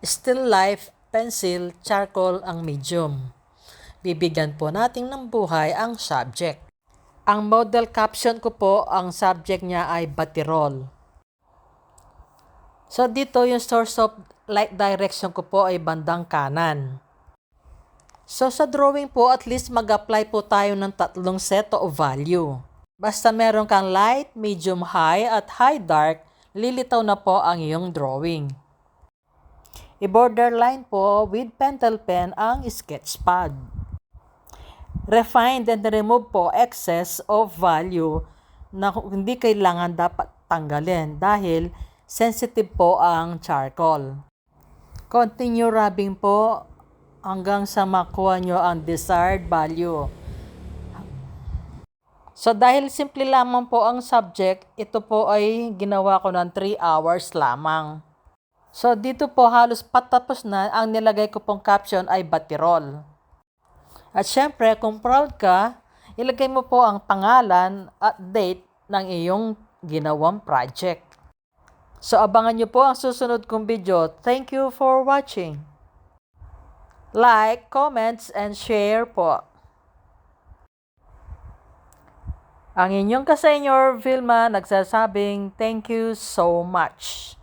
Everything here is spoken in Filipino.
Still life, pencil, charcoal ang medium. Bibigyan po natin ng buhay ang subject. Ang model caption ko po, ang subject niya ay batirol. So dito yung source of light direction ko po ay bandang kanan. So sa drawing po, at least mag-apply po tayo ng tatlong set of value. Basta meron kang light, medium, high at high dark, lilitaw na po ang iyong drawing. I-borderline po with pentel pen ang sketch pad. Refine and remove po excess of value na hindi kailangan dapat tanggalin dahil sensitive po ang charcoal. Continue rubbing po hanggang sa makuha nyo ang desired value. So dahil simple lamang po ang subject, ito po ay ginawa ko ng 3 hours lamang. So dito po halos patapos na, ang nilagay ko pong caption ay batirol. At syempre kung proud ka, ilagay mo po ang pangalan at date ng iyong ginawang project. So abangan nyo po ang susunod kong video. Thank you for watching. Like, comments, and share po. Ang inyong kasenyor Vilma nagsasabing thank you so much.